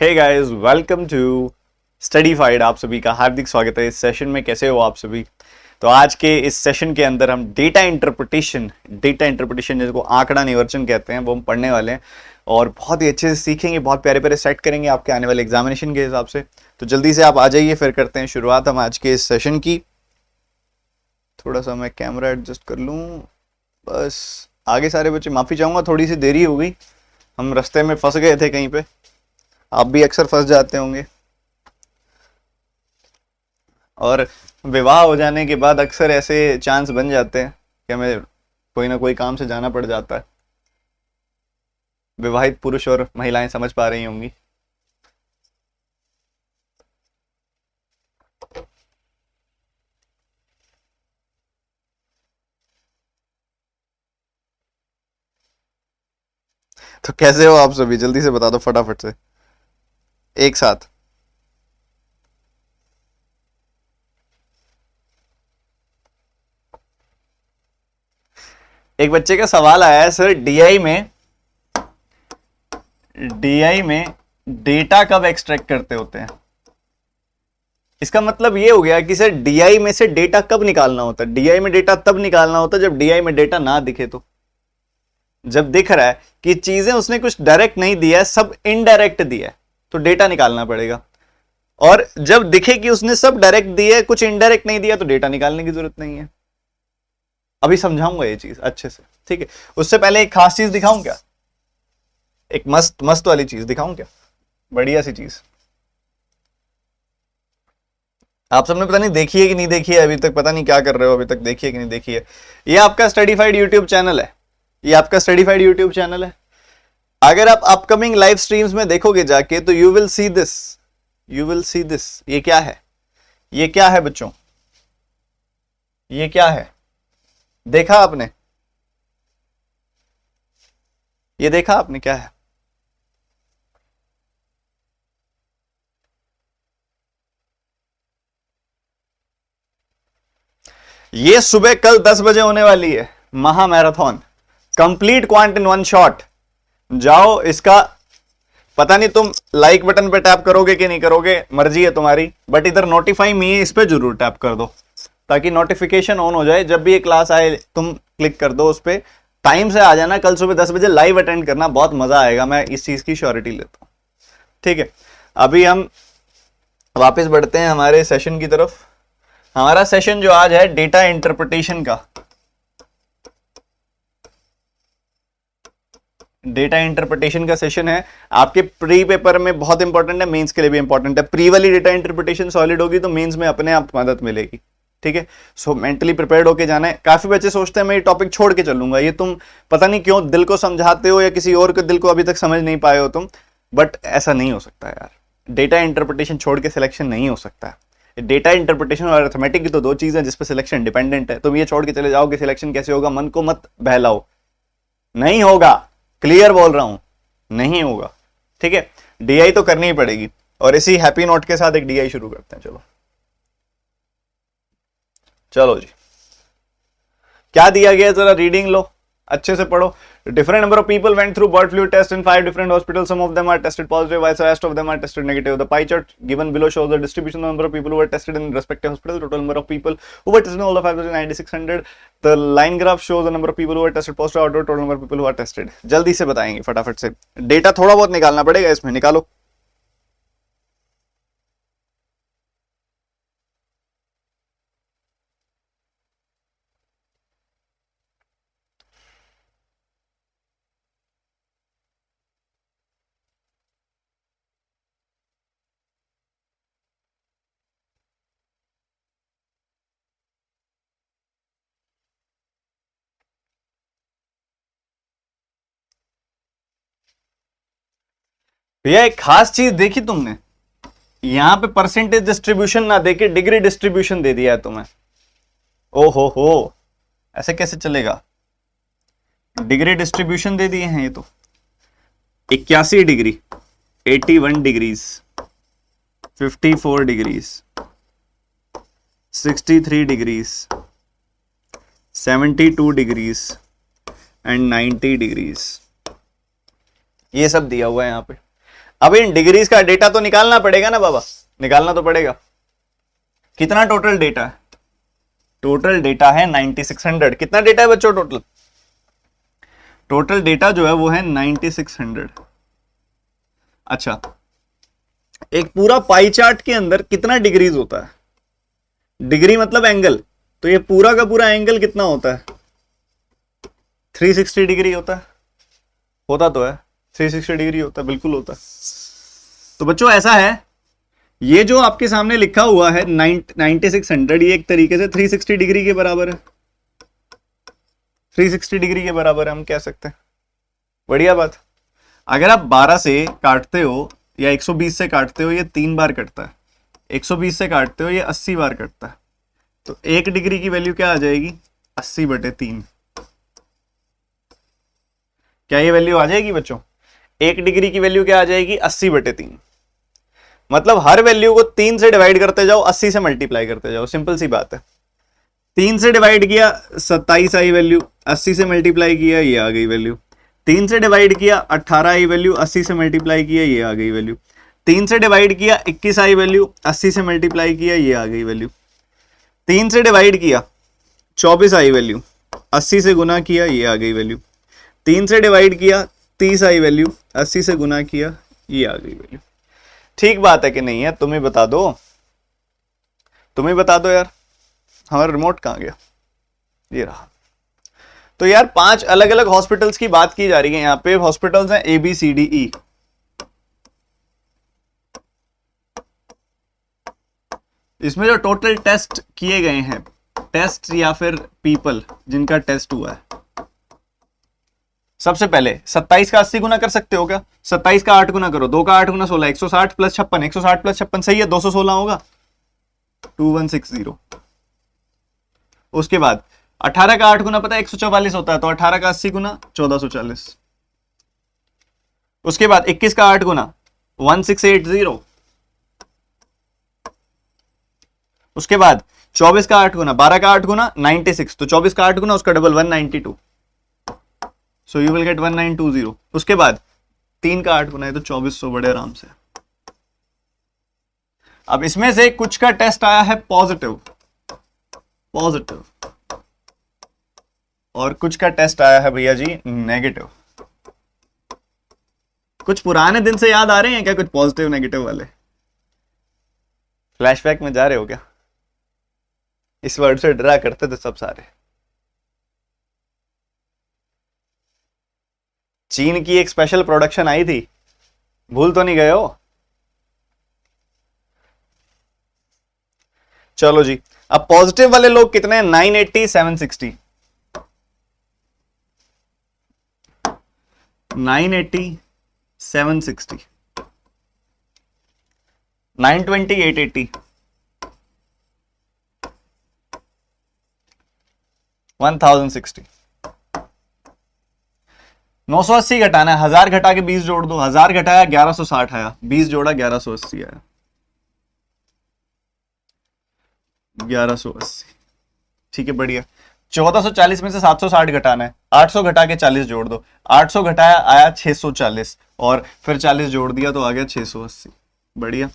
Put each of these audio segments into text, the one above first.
Hey guys, welcome to Studyfied. आप सभी का हार्दिक स्वागत है इस सेशन में। कैसे हो आप सभी? तो आज के इस सेशन के अंदर हम डेटा इंटरप्रिटेशन जिसको आंकड़ा निवर्चन कहते हैं वो हम पढ़ने वाले हैं और बहुत ही अच्छे से सीखेंगे, बहुत प्यारे प्यारे सेट करेंगे आपके आने वाले एग्जामिनेशन के हिसाब से। तो जल्दी से आप आ जाइए, फिर करते हैं शुरुआत हम आज के इस सेशन की। थोड़ा सा मैं कैमरा एडजस्ट कर लूँ बस। आगे सारे बच्चे माफ़ी चाहूँगा, थोड़ी सी देरी हो गई, हम रास्ते में फंस गए थे कहीं पे। आप भी अक्सर फंस जाते होंगे और विवाह हो जाने के बाद अक्सर ऐसे चांस बन जाते हैं कि हमें कोई ना कोई काम से जाना पड़ जाता है। विवाहित पुरुष और महिलाएं समझ पा रही होंगी। तो कैसे हो आप सभी? जल्दी से बता दो फटाफट से एक साथ। एक बच्चे का सवाल आया है, सर डीआई में डेटा कब एक्सट्रैक्ट करते होते हैं? इसका मतलब ये हो गया कि सर डीआई में से डेटा कब निकालना होता है? डीआई में डेटा तब निकालना होता है जब डीआई में डेटा ना दिखे। तो जब दिख रहा है कि चीजें उसने कुछ डायरेक्ट नहीं दिया है, सब इनडायरेक्ट दिया है, तो डेटा निकालना पड़ेगा। और जब दिखे कि उसने सब डायरेक्ट दिया है, कुछ इनडायरेक्ट नहीं दिया, तो डेटा निकालने की जरूरत नहीं है। अभी समझाऊंगा ये चीज अच्छे से, ठीक है? उससे पहले एक खास चीज दिखाऊं क्या? एक मस्त मस्त वाली चीज दिखाऊं क्या? बढ़िया सी चीज आप सबने पता नहीं देखी है कि नहीं देखी है अभी तक, पता नहीं क्या कर रहे हो अभी तक, देखी है कि नहीं देखी है? ये आपका स्टडीफाइड यूट्यूब चैनल है, ये आपका स्टडीफाइड यूट्यूब चैनल है। अगर आप अपकमिंग लाइव स्ट्रीम्स में देखोगे जाके तो you will see this, you will see this. ये क्या है? ये क्या है बच्चों? ये क्या है? देखा आपने? ये देखा आपने क्या है? ये सुबह कल 10 बजे होने वाली है महा marathon, complete quant in one shot. जाओ, इसका पता नहीं तुम लाइक बटन पे टैप करोगे कि नहीं करोगे, मर्जी है तुम्हारी, बट इधर नोटिफाई मी इस पे जरूर टैप कर दो ताकि नोटिफिकेशन ऑन हो जाए। जब भी ये क्लास आए तुम क्लिक कर दो उस पर, टाइम से आ जाना। कल सुबह 10 बजे लाइव अटेंड करना, बहुत मजा आएगा, मैं इस चीज की श्योरिटी लेता हूं, ठीक है? अभी हम वापस बढ़ते हैं हमारे सेशन की तरफ। हमारा सेशन जो आज है डेटा इंटरप्रिटेशन का, डेटा इंटरप्रिटेशन का सेशन है। आपके प्री पेपर में बहुत इंपॉर्टेंट है, मेंस के लिए भी इंपॉर्टेंट है। प्री वाली डेटा इंटरप्रिटेशन सॉलिड होगी तो मेंस में अपने आप मदद मिलेगी, ठीक है? सो मेंटली प्रिपेयर्ड होके जाना है। काफी बच्चे सोचते हैं मैं ये टॉपिक छोड़ के चलूंगा, ये तुम पता नहीं क्यों दिल को समझाते हो या किसी और के दिल को अभी तक समझ नहीं पाए हो तुम, बट ऐसा नहीं हो सकता यार। डेटा इंटरप्रिटेशन छोड़ के सिलेक्शन नहीं हो सकता है। डेटा इंटरप्रिटेशन और अरिथमेटिक की तो दो चीजें जिस पर सिलेक्शन डिपेंडेंट है। तुम ये छोड़ के चले जाओगे सिलेक्शन कैसे होगा? मन को मत बहलाओ, नहीं होगा, क्लियर बोल रहा हूं, नहीं होगा, ठीक है? डीआई तो करनी ही पड़ेगी। और इसी हैप्पी नोट के साथ एक डीआई शुरू करते हैं। चलो चलो जी, क्या दिया गया जरा रीडिंग लो, अच्छे से पढ़ो। Different number of people went through bird flu test in 5 different hospitals. Some of them are tested positive, while the rest of them are tested negative. The pie chart given below shows the distribution of the number of people who were tested in respective hospitals. Total number of people who were tested in all of 5,9600. The line graph shows the number of people who were tested positive out of total number of people who are tested. जल्दी से बताएंगे फटाफट से, data थोड़ा बहुत निकालना पड़ेगा, इसमें निकालो। भैया एक खास चीज देखी तुमने, यहां पे परसेंटेज डिस्ट्रीब्यूशन ना देके डिग्री डिस्ट्रीब्यूशन दे दिया है तुम्हें। ओ हो, ऐसे कैसे चलेगा? डिग्री डिस्ट्रीब्यूशन दे दिए हैं ये तो। 81 degree, 81 degrees, 54 degrees, 63 degrees, 72 degrees and 90 degrees, ये सब दिया हुआ है यहाँ पे। अब इन डिग्रीज का डेटा तो निकालना पड़ेगा ना बाबा, निकालना तो पड़ेगा। कितना टोटल डेटा है? टोटल डेटा है 9600। कितना डेटा है बच्चों टोटल? टोटल डेटा जो है वो है 9600। अच्छा, एक पूरा पाई चार्ट के अंदर कितना डिग्रीज होता है? डिग्री मतलब एंगल, तो ये पूरा का पूरा एंगल कितना होता है? 360 डिग्री होता है। होता तो है 360 डिग्री होता है, बिल्कुल होता है। तो बच्चों ऐसा है, ये जो आपके सामने लिखा हुआ है 9600, ये एक तरीके से 360 डिग्री के बराबर है। 360 डिग्री के बराबर है, हम कह सकते हैं। बढ़िया बात। अगर आप 12 से काटते हो या 120 से काटते हो, ये 3 बार कटता है। 120 से काटते हो, ये 80 बार कटता है। तो 1 डिग्री की वैल्यू क्या आ जाएगी? 80/3। क्या ये वैल्यू आ जाएगी बच्चों? 1 डिग्री की वैल्यू क्या आ जाएगी? 80/3। मतलब हर वैल्यू को 3 से डिवाइड करते जाओ, 80 से मल्टीप्लाई करते जाओ, सिंपल सी बात है। 3 से डिवाइड किया 27 आई वैल्यू, 80 से मल्टीप्लाई किया ये आ गई वैल्यू। 3 से डिवाइड किया 18 आई वैल्यू, 80 से मल्टीप्लाई किया ये आ गई वैल्यू। 3 से डिवाइड किया 21 आई वैल्यू, 80 से मल्टीप्लाई किया ये आ गई वैल्यू। 3 से डिवाइड किया 24 आई वैल्यू, 80 से गुना किया ये आ गई वैल्यू। 3 से डिवाइड किया 30 आई वैल्यू, 80 से गुना किया ये आ गई वैल्यू। ठीक बात है कि नहीं है? तुम्हें बता दो, तुम्हें बता दो यार। हमारा रिमोट कहाँ गया? ये रहा। तो यार 5 अलग अलग हॉस्पिटल्स की बात की जा रही है। यहाँ पे हॉस्पिटल्स हैं ABCDE। इसमें जो टोटल टेस्ट किए गए हैं, टेस्ट या फिर पीपल जिनका टेस्ट हुआ है, सबसे पहले 27 का 80 गुना कर सकते हो क्या? 27 का 8 गुना करो, 2 का 8 गुना 16, 160 + 56, 160 + 56 सही है, 216 होगा, 2160। उसके बाद 18 का 8 गुना पता है 144 होता है, तो 18 का 80 गुना 1440। उसके बाद 21 का 8 गुना 1680। उसके बाद 24 का 8 गुना, 12 का 8 गुना 96, तो 24 का 8 गुना उसका double 192, so you will get 1920। उसके बाद 3 का 8 गुना है तो 2400, बड़े आराम से। अब इसमें से कुछ का टेस्ट आया है पॉजिटिव, पॉजिटिव, और कुछ का टेस्ट आया है भैया जी नेगेटिव। कुछ पुराने दिन से याद आ रहे हैं क्या? कुछ पॉजिटिव नेगेटिव वाले फ्लैशबैक में जा रहे हो क्या? इस वर्ड से डरा करते थे सब सारे। चीन की एक स्पेशल प्रोडक्शन आई थी, भूल तो नहीं गए हो? चलो जी, अब पॉजिटिव वाले लोग कितने हैं? 980, 760, 980, 760, 920, 880, 1060। 980 घटाना है, 1000 घटा के 20 जोड़ दो, 1000 घटाया 1160 आया, 20 जोड़ा 1180 आया, 1180। ठीक है, बढ़िया। 1440 में से 760 घटाना है, 800 घटा के 40 जोड़ दो, 800 घटाया आया 640, और फिर 40 जोड़ दिया तो आ गया 680। बढ़िया।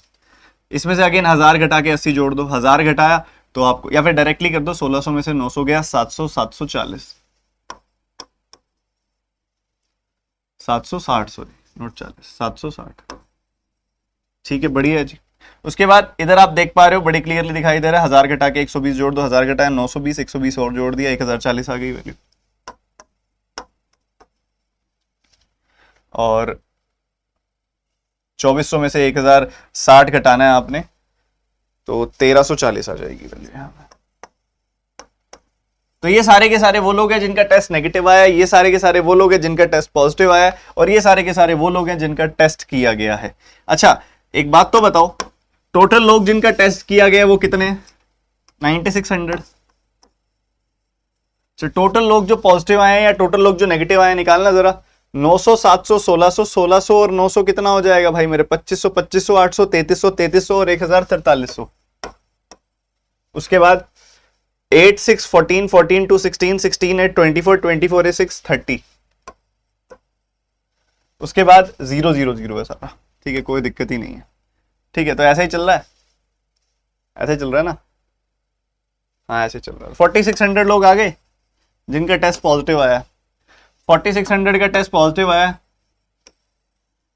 इसमें से अगेन 1000 घटा के 80 जोड़ दो, 1000 घटाया तो आपको, या फिर डायरेक्टली कर दो, 1600 में से 900 गया 700, 740, 760, सॉरी नोट 40, 760। ठीक है, बढ़िया है जी। उसके बाद इधर आप देख पा रहे हो, बड़ी क्लियरली दिखाई दे रहा है, 1000 घटा के 120 जोड़ दो, 1000 घटाया 920, 120 और जोड़ दिया 1040 आ गई वैल्यू। और 2400 में से 1060 घटाना है आपने तो 1340 आ जाएगी वैल्यू यहाँ पे। तो ये सारे के सारे वो लोग हैं जिनका टेस्ट नेगेटिव आया, ये सारे के सारे वो लोग हैं जिनका टेस्ट पॉजिटिव आया, और ये सारे के सारे वो लोग हैं जिनका टेस्ट किया गया है। अच्छा, एक बात तो बताओ, टोटल लोग जिनका टेस्ट किया गया वो कितने? 9600। तो टोटल लोग जो पॉजिटिव आए हैं या टोटल लोग जो नेगेटिव आए, निकालना जरा। 900, 700, 1600, 1600 और 900 कितना हो जाएगा भाई मेरे? 2500, 2500, 800, 3300, 3300 और 104300। उसके बाद 8, 6, 14, 14, 2, 16, 16, 8, 24, 24, 6, 30। उसके बाद 0, 0, 0 है सारा, ठीक है, कोई दिक्कत ही नहीं है। ठीक है, तो ऐसा ही चल रहा है, ऐसे चल रहा है ना? हाँ ऐसे चल रहा है। 4600 लोग आ गए जिनका टेस्ट पॉजिटिव आया। 4600 का टेस्ट पॉजिटिव आया,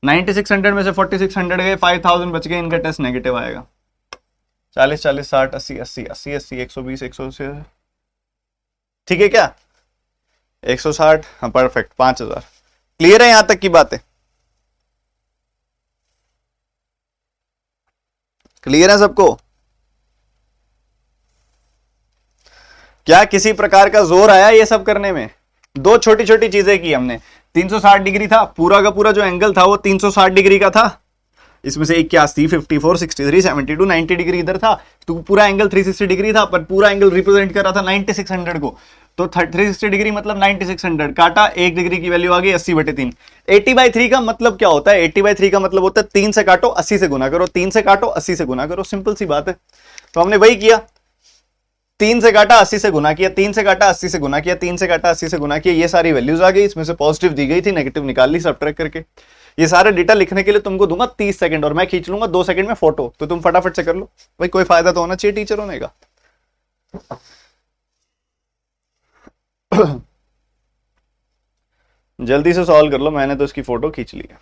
9600 में से 4600 गए, 5000 बच गए, इनका टेस्ट नेगेटिव आएगा। 40 40 60 80 80 80 80 120 180, ठीक है क्या? 160, हाँ परफेक्ट, 5000। क्लियर है यहां तक की बातें? क्लियर है सबको? क्या किसी प्रकार का जोर आया ये सब करने में? दो छोटी छोटी चीजें की हमने। 360 डिग्री था, पूरा का पूरा जो एंगल था वो 360 डिग्री का था। इसमें से 81 54 63 72 90 डिग्री इधर था, तो पूरा एंगल 360 डिग्री था, पर पूरा एंगल रिप्रेजेंट कर रहा था 9600 को। तो 360 डिग्री मतलब 9600 काटा, 1 डिग्री की वैल्यू आ गई 80/3। 80/3 का मतलब क्या होता है? 80/3 का मतलब होता है 3 से काटो 80 से गुना करो, 3 से काटो 80 से गुना करो, सिंपल सी बात है। तो हमने वही किया, 3 से काटा 80 से गुना किया, 3 से काटा 80 से गुना किया, 3 से काटा 80 से गुना किया, ये सारी वैल्यूज आ गई। इसमें से पॉजिटिव दी गई थी, नेगेटिव निकाल ली सबट्रैक्ट करके। ये सारे डेटा लिखने के लिए तुमको दूंगा 30 सेकंड और मैं खींच लूंगा 2 सेकंड में फोटो, तो तुम फटाफट से कर लो भाई, कोई फायदा तो होना चाहिए टीचर होने का। जल्दी से सॉल्व कर लो, मैंने तो इसकी फोटो खींच ली है।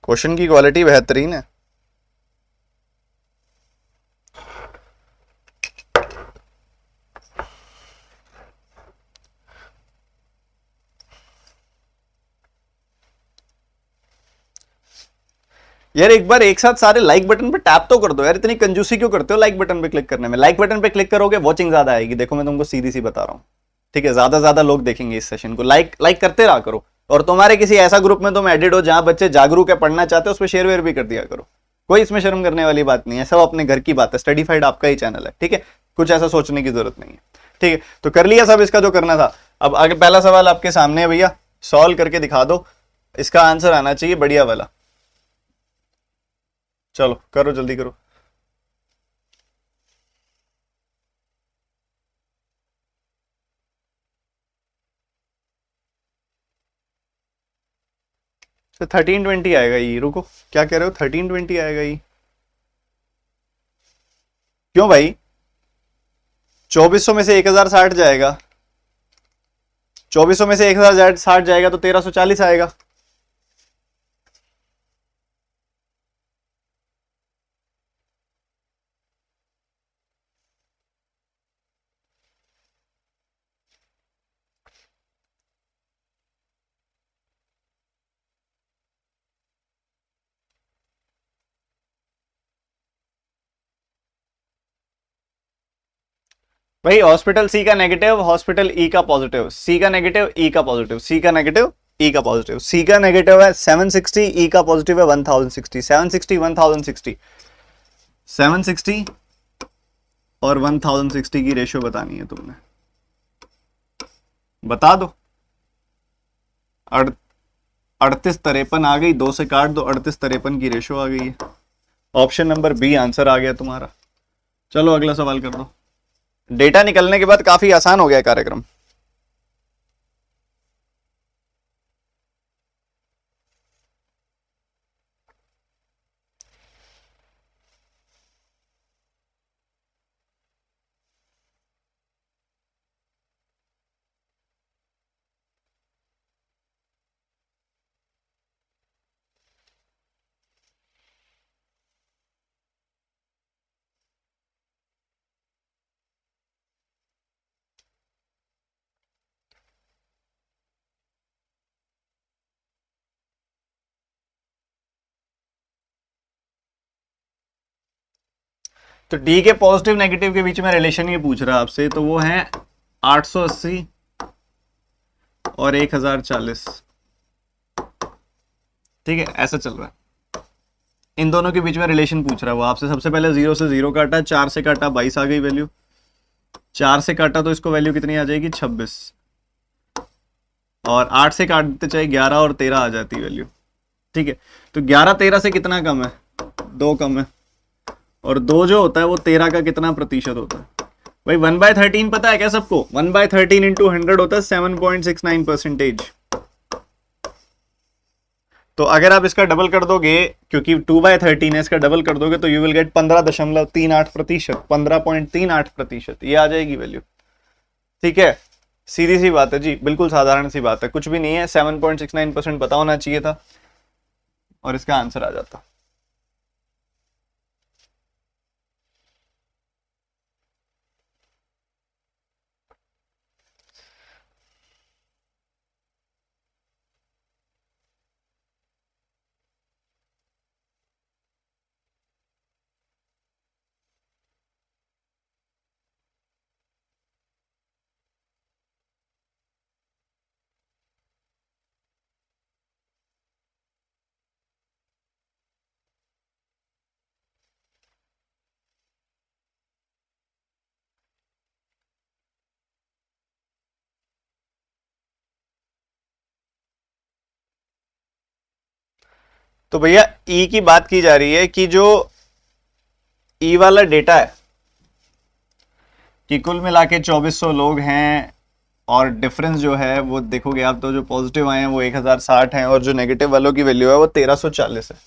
क्वेश्चन की क्वालिटी बेहतरीन है। यार एक बार एक साथ सारे लाइक बटन पे टैप तो कर दो यार, इतनी कंजूसी क्यों करते हो लाइक बटन पे क्लिक करने में? लाइक बटन पे क्लिक करोगे वॉचिंग ज्यादा आएगी, देखो मैं तुमको सीधी सी बता रहा हूँ, ठीक है? ज्यादा ज्यादा लोग देखेंगे इस सेशन को, लाइक लाइक करते रहा करो। और तुम्हारे किसी ऐसा ग्रुप में तुम एडिड हो जहां बच्चे जागरूक है, पढ़ना चाहते हो, उस पर शेयर वेयर भी कर दिया करो। कोई इसमें शर्म करने वाली बात नहीं है, सब अपने घर की बात है। स्टडीफाइड आपका ही चैनल है, ठीक है? कुछ ऐसा सोचने की जरूरत नहीं है, ठीक है? तो कर लिया सब इसका जो करना था। अब आगे पहला सवाल आपके सामने है भैया, सॉल्व करके दिखा दो। इसका आंसर आना चाहिए बढ़िया वाला। चलो करो, जल्दी करो। तो 1320 आएगा ये, रुको क्या कह रहे हो? 1320 आएगा ये? क्यों भाई? 2400 में से 1060 जाएगा, 2400 में से 1060 जाएगा तो 1340 आएगा। भाई हॉस्पिटल सी का नेगेटिव, हॉस्पिटल ई का पॉजिटिव, सी का नेगेटिव ई का पॉजिटिव, सी का नेगेटिव ई का पॉजिटिव। सी का नेगेटिव है 760, ई का पॉजिटिव है 1060। 760 1060, 760 और 1060 की रेशियो बतानी है तुमने, बता दो। 3853 आ गई, 2 से काट दो, 3853 की रेशियो आ गई है। ऑप्शन नंबर बी आंसर आ गया तुम्हारा। चलो अगला सवाल कर दो। डेटा निकलने के बाद काफी आसान हो गया कार्यक्रम। तो डी के पॉजिटिव नेगेटिव के बीच में रिलेशन ये पूछ रहा है आपसे, तो वो है 880 और 1040, ठीक है? ऐसा चल रहा है, इन दोनों के बीच में रिलेशन पूछ रहा है वो आपसे। सबसे पहले 0 से 0 काटा, 4 से काटा 22 आ गई वैल्यू, 4 से काटा तो इसको वैल्यू कितनी आ जाएगी 26, और 8 से काटते चाहे 11 और 13 आ जाती वैल्यू, ठीक है? तो 11 13 से कितना कम है? 2 कम है, और 2 जो होता है वो 13 का कितना प्रतिशत होता है भाई? 1/13 पता है क्या सबको? 1/13 इंटू 100 होता है 7.69%। तो अगर आप इसका डबल कर दोगे, क्योंकि 2/13 है, इसका डबल कर दोगे तो यू विल गेट 15.38%, 15.38%, ये आ जाएगी वैल्यू। ठीक है, सीधी सी बात है जी, बिल्कुल साधारण सी बात है, कुछ भी नहीं है। 7.69% पता होना चाहिए था और इसका आंसर आ जाता। तो भैया ई की बात की जा रही है कि जो ई वाला डेटा है कि कुल मिला के 2400 लोग हैं, और डिफरेंस जो है वो देखोगे आप तो जो पॉजिटिव आए हैं वो 1060 हैं, और जो नेगेटिव वालों की वैल्यू है वो 1340 है।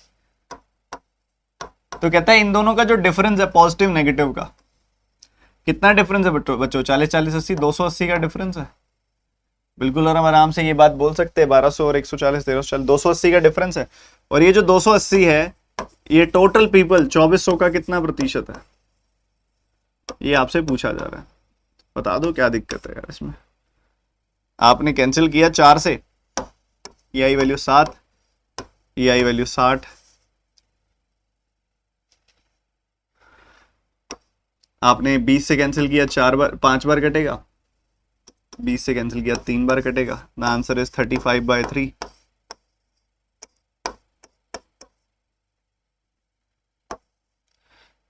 तो कहता है इन दोनों का जो डिफरेंस है पॉजिटिव नेगेटिव का, कितना डिफरेंस है बच्चों? 40 40 80, 280 का डिफरेंस है। बिल्कुल, और हम आराम से ये बात बोल सकते हैं 1200 और 140, 1340, 280 का डिफरेंस है। और ये जो 280 है ये टोटल पीपल 2400 का कितना प्रतिशत है, ये आपसे पूछा जा रहा है। बता दो क्या दिक्कत है यार इसमें। आपने कैंसिल किया 4 से, ये आई वैल्यू 7, ये आई वैल्यू 60, आपने 20 से कैंसिल किया 4 बार, 5 बार कटेगा। 20 से कैंसिल किया 3 बार कटेगा। The answer is 35/3।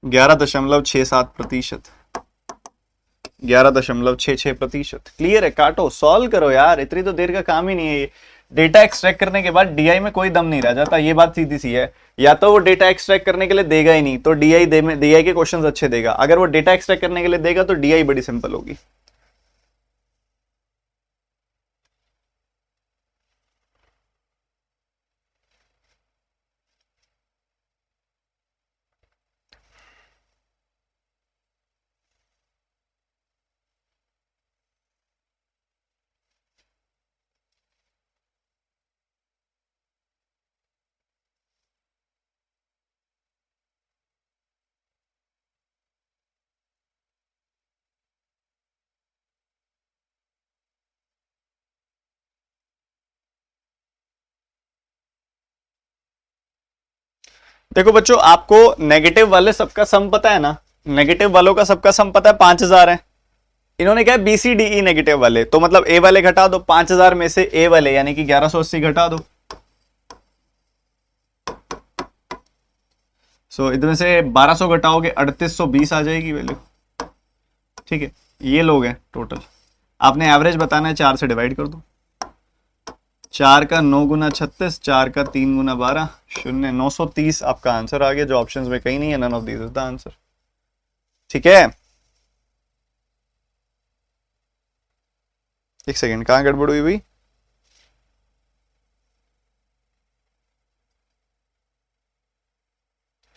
11.67%, 11.66%। क्लियर है? काटो, सॉल्व करो यार, इतनी तो देर का काम ही नहीं है ये। डेटा एक्सट्रैक्ट करने के बाद डीआई में कोई दम नहीं रह जाता, ये बात सीधी सी है। या तो वो डेटा एक्सट्रैक्ट करने के लिए देगा ही नहीं तो डीआई के क्वेश्चंस अच्छे देगा, अगर वो डेटा एक्सट्रैक्ट करने के लिए देगा तो डीआई बड़ी सिंपल होगी। देखो बच्चों, आपको नेगेटिव वाले सबका सम पता है ना? नेगेटिव वालों का सबका सम पता है, 5000 है। इन्होंने क्या है, B C D E negative वाले, तो मतलब ए वाले घटा दो 5000 में से, ए वाले यानी कि 1180 घटा दो। सो इधर से 1200 घटाओगे 3820 आ जाएगी वैल्यू। ठीक है, ये लोग हैं टोटल। आपने एवरेज बताना है, 4 से डिवाइड कर दो। 4 का 9 गुना 36, 4 का 3 गुना 12, शून्य, 930 आपका आंसर आ गया, जो ऑप्शंस में कहीं नहीं है। None of these is the answer. ठीक है, एक सेकेंड, कहां गड़बड़ हुई भाई?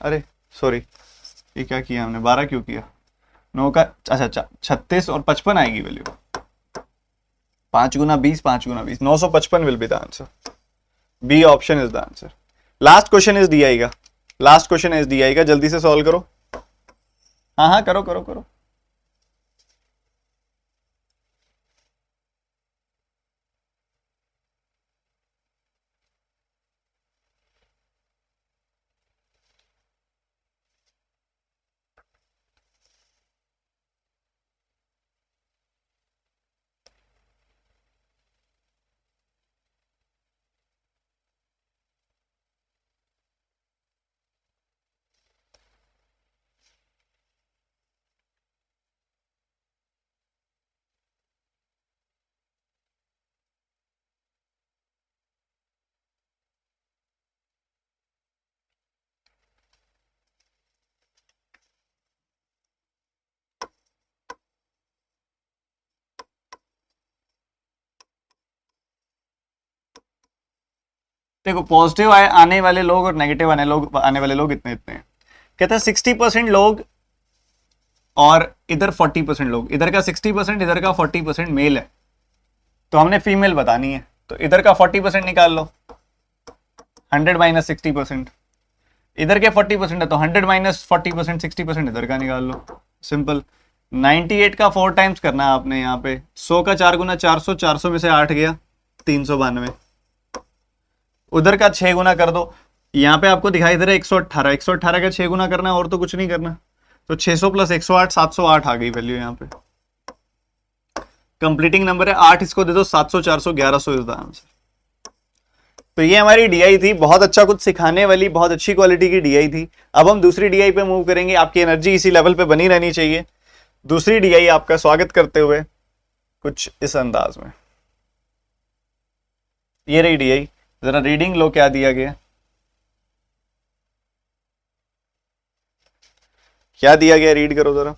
अरे सॉरी, ये क्या किया हमने, 12 क्यों किया? 9 का, अच्छा अच्छा, 36 और 55 आएगी वैल्यू। 5 गुना 20, 5 गुना 20, 955 will be the answer. B option is the answer. Last question is D आएगा, लास्ट क्वेश्चन इज डी आएगा, जल्दी से सॉल्व करो। हाँ हाँ, करो करो करो। देखो पॉजिटिव आने वाले लोग और नेगेटिव आने वाले लोग इतने इतने हैं। कहते हैं 60% लोग और इधर 40% लोग, इधर का 60% इधर का 40% मेल है, तो हमने फीमेल बतानी है, तो इधर का 40% निकाल लो, 100 माइनस 60%, इधर के 40% है तो 100 माइनस 40%, 60% इधर का निकाल लो, सिंपल। 98 का 4 टाइम्स करना है आपने यहाँ पे, 100 का 4 गुना 400, 400 में से 8 गया 392, उधर का 6 गुना कर दो, यहाँ पे आपको दिखाई दे रहा है 118, 118 का 6 गुना करना और तो कुछ नहीं करना, तो 600 प्लस 108, 708 आ गई वैल्यू यहाँ पे, कंप्लीटिंग नंबर है 8, इसको दे दो 700, 400, 1100 इज द आंसर। तो ये हमारी डीआई थी, बहुत अच्छा कुछ सिखाने वाली, बहुत अच्छी क्वालिटी की डीआई थी। अब हम दूसरी डीआई पे मूव करेंगे, आपकी एनर्जी इसी लेवल पे बनी रहनी चाहिए। दूसरी डीआई आपका स्वागत करते हुए कुछ इस अंदाज में, ये रही डीआई, जरा रीडिंग लो क्या दिया गया, क्या दिया गया, रीड करो जरा।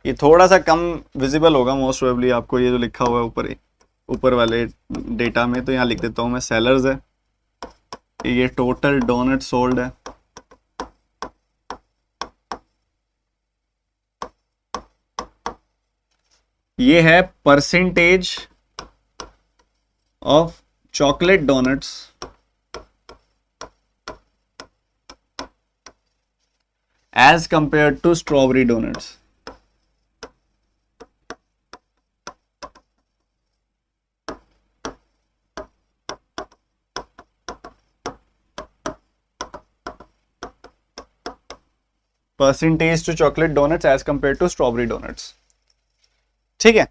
ये थोड़ा सा कम विजिबल होगा मोस्ट प्रोबेबली आपको, ये जो लिखा हुआ है ऊपर ऊपर वाले डेटा में, तो यहाँ लिख देता हूं मैं, सेलर्स है, ये टोटल डोनट सोल्ड है, ये है percentage of chocolate donuts as compare to strawberry donuts. Percentage to chocolate donuts as compare to strawberry donuts, ठीक है।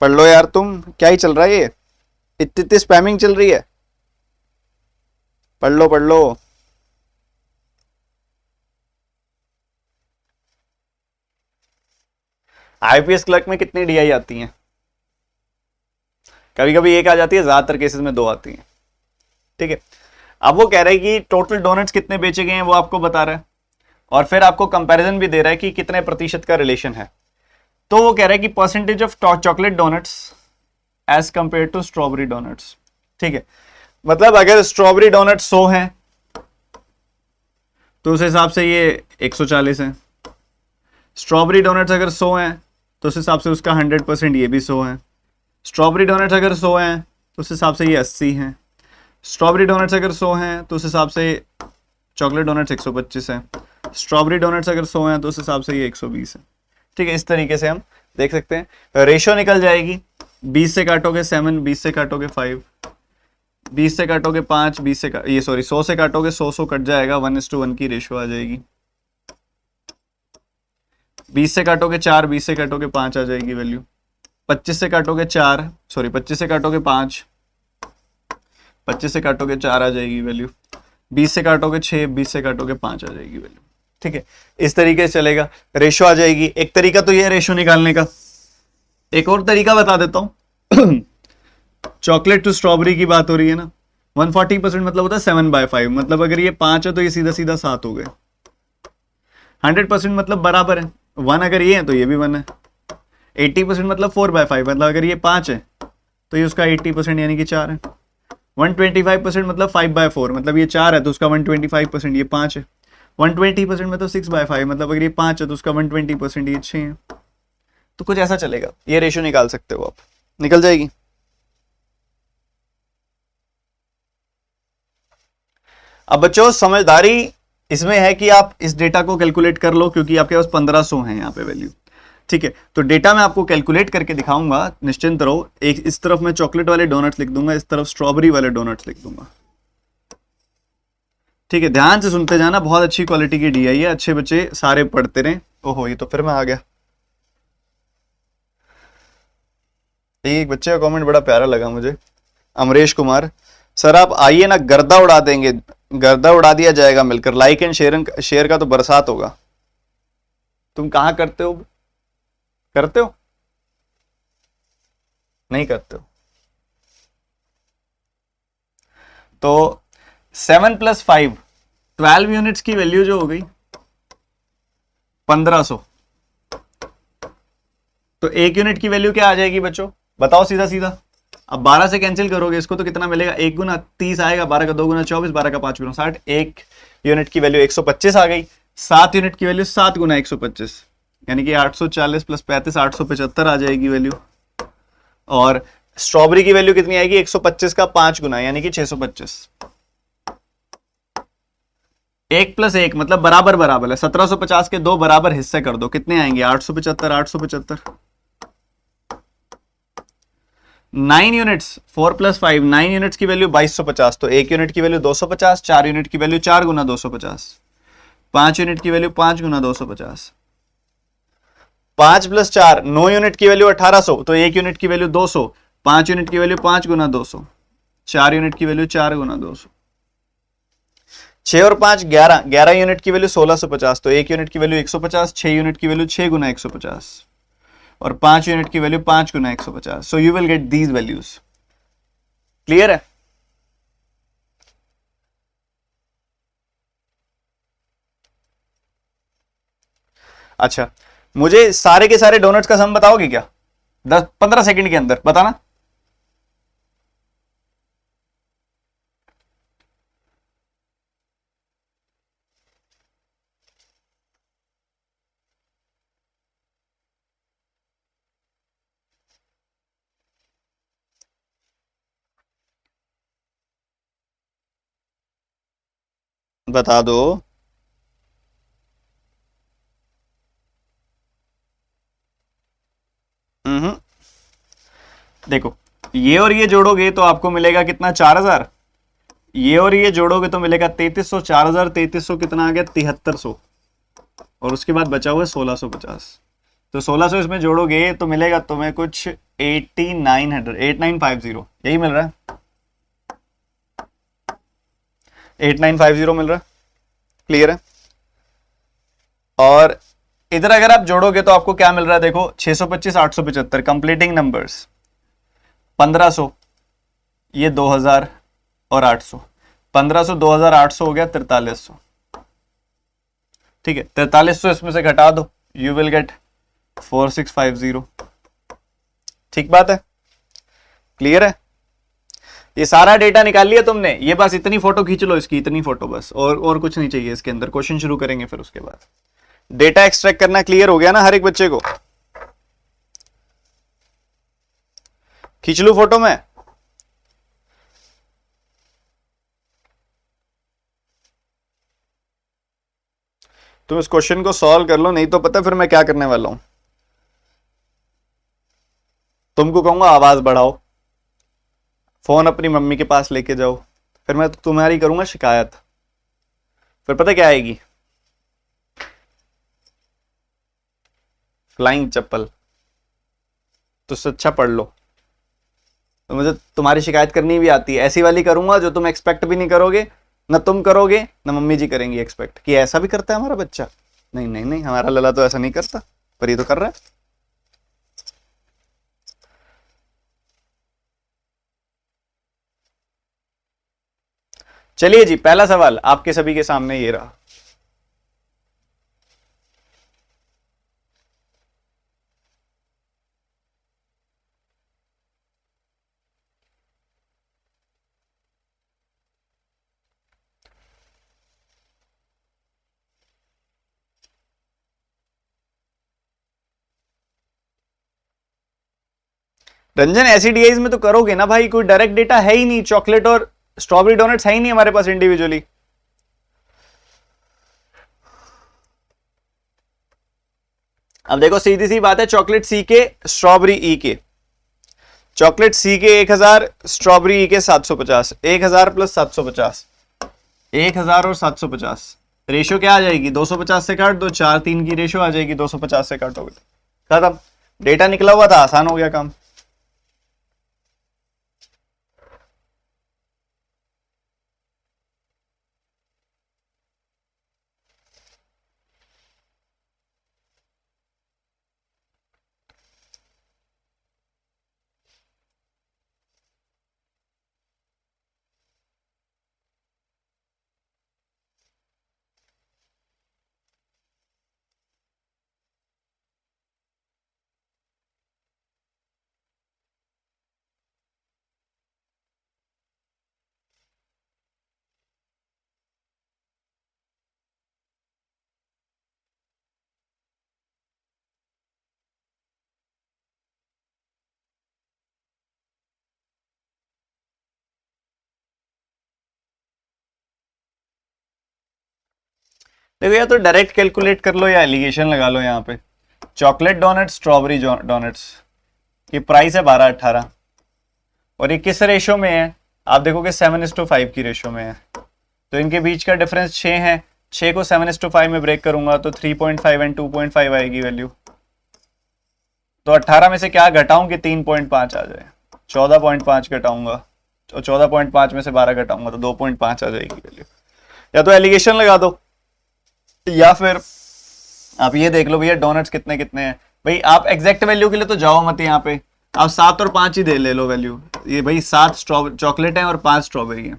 पढ़ लो यार तुम, क्या ही चल रहा है ये, इतनी स्पैमिंग चल रही है, पढ़ लो पढ़ लो। आईपीएस क्लर्क में कितनी डीआई आती हैं? कभी कभी एक आ जाती है, ज्यादातर केसेस में 2 आती हैं, ठीक है। अब वो कह रहा है कि टोटल डोनट्स कितने बेचे गए हैं वो आपको बता रहा है, और फिर आपको कंपैरिजन भी दे रहा है कि कितने प्रतिशत का रिलेशन है। तो वो कह रहा है कि percentage of chocolate donuts as compare to strawberry donuts, ठीक है। मतलब अगर स्ट्रॉबेरी डोनट 100 है तो उस हिसाब से ये 140 है, स्ट्रॉबेरी डोनट्स अगर 100 है तो उस हिसाब से उसका 100% ये भी 100 है, स्ट्रॉबेरी डोनट्स अगर 100 है तो उस हिसाब से ये 80 है, स्ट्रॉबेरी डोनट्स अगर 100 हैं तो उस हिसाब से चॉकलेट डोनट्स 125 है, स्ट्रॉबेरी डोनट्स अगर 100 हैं तो उस हिसाब से ये 120 है, ठीक है। इस तरीके से हम देख सकते हैं, रेशो निकल जाएगी, 20 से काटोगे 7, 20 से काटोगे 5, 20 से काटोगे 5, 20 से ये सॉरी 100 से काटोगे 100 कट जाएगा, 1:1 की रेशो आ जाएगी। 20 से काटोगे 4, 20 से काटोगे 5 आ जाएगी वैल्यू, 25 से काटोगे 4, सॉरी 25 से काटोगे 5, 25 से काटोगे 4 आ जाएगी वैल्यू, 20 से काटोगे 6, 20 से काटोगे 5 आ जाएगी वैल्यू, ठीक है। इस तरीके से चलेगा, रेशो आ जाएगी। एक तरीका तो ये रेशो निकालने का, एक और तरीका बता देता हूं चॉकलेट टू स्ट्रॉबेरी की बात हो रही है ना, 140% मतलब होता है 7/5, मतलब अगर ये 5 है तो ये सीधा सीधा 7 हो गए, 100% मतलब बराबर है, 1 अगर ये है तो ये भी 1 है, 80% मतलब 4/5, मतलब अगर ये 5 है तो ये उसका 80% यानी कि 4 है, 125% मतलब 5/4, मतलब ये 4 है तो उसका 125% ये 5 है, 120% मतलब 6/5, मतलब अगर ये 5 है तो उसका 120% ये 6 है। तो कुछ ऐसा चलेगा, ये रेशो निकाल सकते हो आप, निकल जाएगी। अब बच्चों समझदारी इसमें है कि आप इस डेटा को कैलकुलेट कर लो, क्योंकि आपके पास 1500 है यहाँ पे वैल्यू, ठीक है। तो डेटा मैं आपको कैलकुलेट करके दिखाऊंगा, निश्चिंत रहो। एक इस तरफ मैं चॉकलेट वाले डोनट्स लिख दूंगा, इस तरफ स्ट्रॉबेरी वाले डोनट्स लिख दूंगा, ठीक है। ध्यान से सुनते जाना, बहुत अच्छी क्वालिटी की डीआई है, अच्छे बच्चे सारे पढ़ते रहे। ओहो, ये तो फिर मैं आ गया। एक बच्चे का कमेंट बड़ा प्यारा लगा मुझे, अमरेश कुमार, सर आप आइए ना, गर्दा उड़ा देंगे, गर्दा उड़ा दिया जाएगा मिलकर। लाइक एंड शेयर का तो बरसात होगा। तुम कहां करते हो? करते हो? नहीं करते हो? तो 7 + 5 12 यूनिट्स की वैल्यू जो हो गई 1500। तो 1 यूनिट की वैल्यू क्या आ जाएगी बच्चों, बताओ सीधा सीधा। अब 12 से कैंसिल करोगे इसको तो कितना मिलेगा, 1 गुना 30 आएगा, 12 का 2 गुना 24, 12 का 5 गुना 60। 1 यूनिट की वैल्यू 125 आ गई। 7 यूनिट की वैल्यू 7 गुना 125, यानी कि 840 + 35 875 आ जाएगी वैल्यू। और स्ट्रॉबेरी की वैल्यू कितनी आएगी, 125 का 5 गुना यानी कि 625। 1 + 1 मतलब बराबर बराबर है। 1750 के 2 बराबर हिस्से कर दो, कितने आएंगे, 875 875। 9 यूनिट्स 4 + 5 9 यूनिट्स की वैल्यू 2250। तो 1 यूनिट की वैल्यू 250, 4 यूनिट की वैल्यू 4 गुना 250, 5 यूनिट की वैल्यू 5 गुना 250। 5 + 4 9 यूनिट की वैल्यू 1800। तो 1 यूनिट की वैल्यू 200, 5 यूनिट की वैल्यू 5 गुना 200, 4 यूनिट की वैल्यू 4 गुना 200। 6 और 5 11, 11 यूनिट की वैल्यू 1650। तो 1 यूनिट की वैल्यू 150, 6 यूनिट की वैल्यू 6 गुना 150 और 5 यूनिट की value 5 Guna 150। So you will get these values. Clear है? अच्छा, मुझे सारे के सारे डोनट्स का सम बताओगे क्या 10-15 सेकंड के अंदर, बताना। बता दो। देखो, ये और ये जोड़ोगे तो आपको मिलेगा कितना, 4000। ये और ये जोड़ोगे तो मिलेगा 3300। 4000 3300 कितना आ गया, 7300। और उसके बाद बचा हुआ है 1650। तो 1600 इसमें जोड़ोगे तो मिलेगा तुम्हें कुछ 8900 8950 यही मिल रहा है। 8950 मिल रहा है। क्लियर है? और इधर अगर आप जोड़ोगे तो आपको क्या मिल रहा है, देखो 625 875 कंप्लीटिंग नंबर्स, 1500, ये 2000 और 800। 1500 2800 हो गया 4300। ठीक है, 4300 इसमें से घटा दो, यू विल गेट 4650। ठीक बात है? क्लियर है? ये सारा डेटा निकाल लिया तुमने, ये बस इतनी फोटो खींच लो इसकी, इतनी फोटो बस, और कुछ नहीं चाहिए इसके अंदर। क्वेश्चन शुरू करेंगे फिर उसके बाद। डेटा एक्सट्रैक्ट करना क्लियर हो गया ना हर एक बच्चे को? खींच लूं फोटो में? तुम इस क्वेश्चन को सॉल्व कर लो, नहीं तो पता फिर मैं क्या करने वाला हूं, तुमको कहूंगा आवाज बढ़ाओ, फोन अपनी मम्मी के पास लेके जाओ, फिर मैं तुम्हारी करूंगा शिकायत। फिर पता क्या आएगी, फ्लाइंग चप्पल। तो उससे अच्छा पढ़ लो। तो मुझे तुम्हारी शिकायत करनी भी आती है, ऐसी वाली करूंगा जो तुम एक्सपेक्ट भी नहीं करोगे, ना तुम करोगे ना मम्मी जी करेंगी एक्सपेक्ट कि ऐसा भी करता है हमारा बच्चा। नहीं नहीं नहीं, हमारा लला तो ऐसा नहीं करता, पर ये तो कर रहा है। चलिए जी, पहला सवाल आपके सभी के सामने ये रहा। रंजन एसिडियाइज में तो करोगे ना भाई, कोई डायरेक्ट डेटा है ही नहीं, चॉकलेट और स्ट्रॉबेरी डोनट्स है ही नहीं हमारे पास इंडिविजुअली। अब देखो सीधी सी बात है, चॉकलेट सी के स्ट्रॉबेरी ई के, चॉकलेट सी के 1000, स्ट्रॉबेरी ई के 750, 1000 + 750, 1000 और 750 रेशियो क्या आ जाएगी, 250 से काट दो, 4 3 की रेशियो आ जाएगी, 250 से काटोगे खत्म, डेटा निकला हुआ था, आसान हो गया काम। देखो या तो डायरेक्ट कैलकुलेट कर लो या एलिगेशन लगा लो यहाँ पे। चॉकलेट डोनट्स, स्ट्रॉबेरी डोनट्स की प्राइस है 12-18 और ये किस रेशो में है, आप देखोगे 7:5 की रेशो में है। तो इनके बीच का डिफरेंस 6 है, 6 को 7:5 में ब्रेक करूंगा तो 3.5 एंड 2.5 आएगी वैल्यू। तो 18 में से क्या घटाऊं कि 3.5 आ जाए, 14.5 घटाऊंगा तो 14.5 में से 12 घटाऊंगा तो 2.5 आ जाएगी वैल्यू। या तो एलिगेशन लगा दो या फिर आप ये देख लो भैया डोनट्स कितने कितने हैं। भाई आप एग्जैक्ट वैल्यू के लिए तो जाओ मत, यहाँ पे आप 7 और 5 ही दे ले लो वैल्यू। ये भाई 7 चॉकलेट है और 5 स्ट्रॉबेरी है,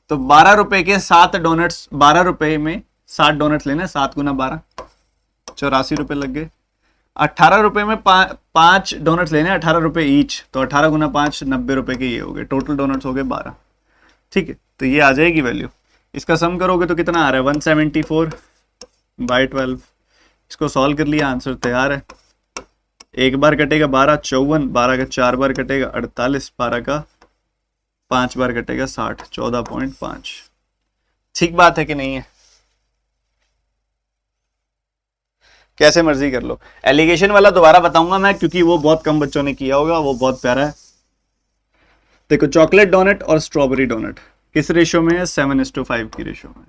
तो 12 रुपए के 7 डोनट्स, 12 रुपए में 7 डोनट्स लेना है, 7 गुना 12 84 रुपए लग गए। 18 रुपए में 5 डोनट्स लेने हैं, 18 रुपए ईच, तो 18 गुना 5 90 रुपए के ये हो गए, टोटल डोनट्स हो गए 12। ठीक है, तो ये आ जाएगी वैल्यू। इसका सम करोगे तो कितना आ रहा है 174/12। इसको सॉल्व कर लिया, आंसर तैयार है। एक बार कटेगा 12 54, 12 का 4 बार कटेगा 48, 12 का 5 बार कटेगा 60, 14.5। ठीक बात है कि नहीं है? कैसे मर्जी कर लो। एलिगेशन वाला दोबारा बताऊंगा मैं, क्योंकि वो बहुत कम बच्चों ने किया होगा, वो बहुत प्यारा है। देखो चॉकलेट डोनट और स्ट्रॉबेरी डोनट किस रेशो में है, 7:5 की रेशो में।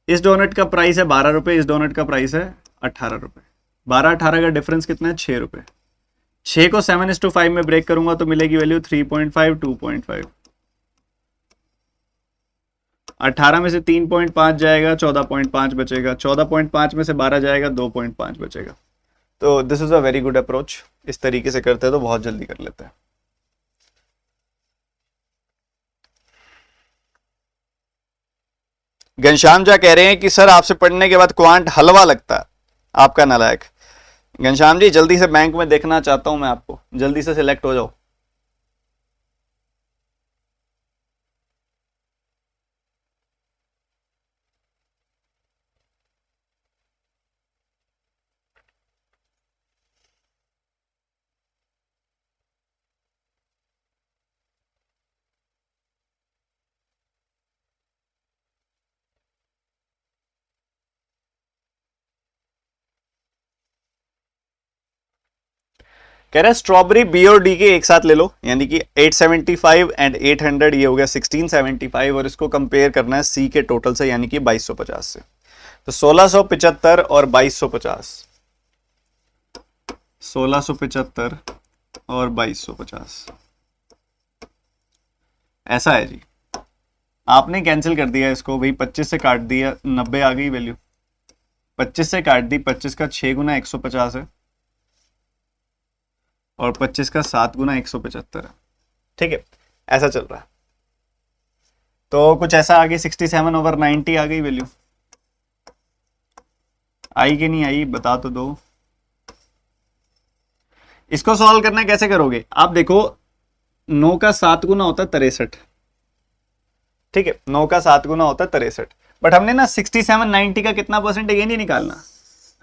इस डोनट का प्राइस है 12 रुपए, इस डोनट का प्राइस है 18 रुपए। 12-18 का डिफरेंस कितना है, 6 रुपए। 6 को 7:5 में ब्रेक करूंगा तो मिलेगी वैल्यू 3.5 2.5। 18 में से 3.5 जाएगा, 14.5 बचेगा, 14.5 में से 12 जाएगा, 2.5 बचेगा। तो this is a very good approach. इस तरीके से करते हैं तो बहुत जल्दी कर लेते हैं। घनश्याम जा कह रहे हैं कि सर आपसे पढ़ने के बाद क्वांट हलवा लगता है। आपका नालायक। घनश्याम जी जल्दी से बैंक में देखना चाहता हूं मैं आपको, जल्दी से सिलेक्ट हो जाओ। कह रहे हैं स्ट्रॉबेरी बी और डी के एक साथ ले लो, यानी कि 875 एंड 800 ये हो गया 1675, और इसको कंपेयर करना है सी के टोटल से, यानी कि 2250 से। तो 1675 और 2250, 1675 और 2250 ऐसा है जी। आपने कैंसिल कर दिया इसको भाई, 25 से काट दिया, 90 आ गई वैल्यू। 25 से काट दी, 25 का 6 गुना 150 है और 25 का 7 गुना 175 है। ठीक है, ऐसा चल रहा है। तो कुछ ऐसा आ गई, 67/90 आ गई वैल्यू। आई कि नहीं आई बता तो दो। इसको सॉल्व करना कैसे करोगे, आप देखो 9 का 7 गुना होता है 63। ठीक है, 9 का 7 गुना होता है 63, बट हमने ना 67/90 का कितना परसेंट है ये नहीं निकालना।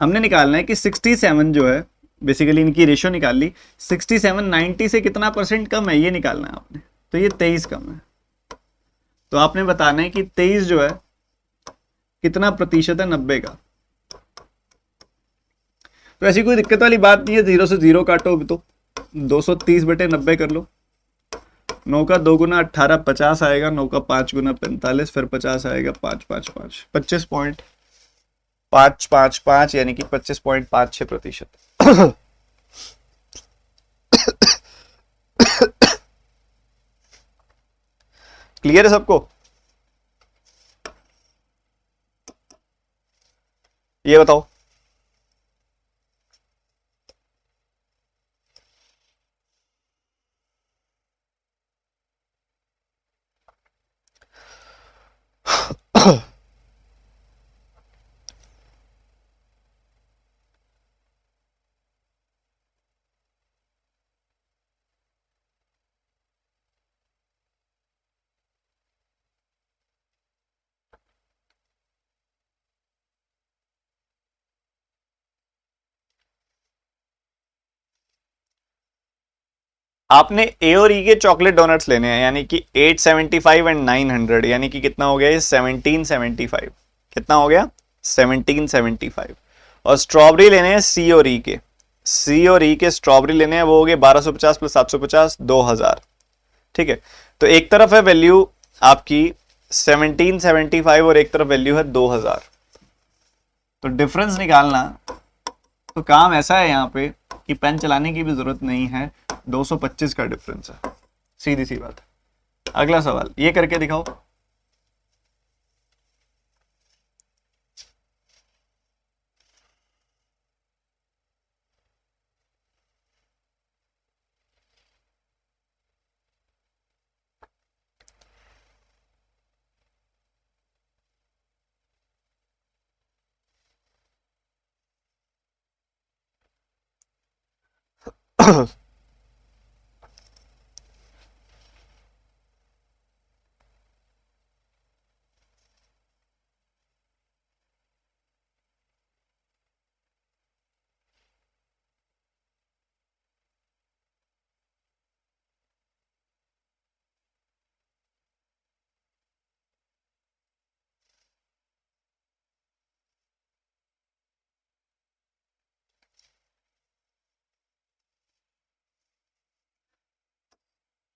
हमने निकालना है कि 67 जो है, बेसिकली इनकी रेशियो निकाल ली, 67/90 से कितना परसेंट कम है ये निकालना है आपने। तो ये 23 कम है, तो आपने बताना है कि 23 जो है कितना प्रतिशत है 90 का। तो ऐसी कोई दिक्कत वाली बात नहीं है, 0 से 0 काटो तो 230/90 कर लो। 9 का 2 गुना 18 50 आएगा, 9 का 5 गुना 45, फिर 50 आएगा 555 25.555 यानी कि 25.56%। क्लियर है सबको? ये बताओ। आपने ए और ई के चॉकलेट डोनट्स लेने हैं, यानी कि 875 एंड 900, यानी कि कितना हो गया ये 1775। कितना हो गया 1775। और स्ट्रॉबेरी लेने हैं सी और ई के, सी और ई के स्ट्रॉबेरी लेने हैं, वो हो गए 1250 प्लस 750 2000। ठीक है, तो एक तरफ है वैल्यू आपकी 1775 और एक तरफ वैल्यू है 2000। तो डिफरेंस निकालना, तो काम ऐसा है यहाँ पे कि पेन चलाने की भी जरूरत नहीं है, 225 का डिफरेंस है, सीधी सी बात है। अगला सवाल ये करके दिखाओ।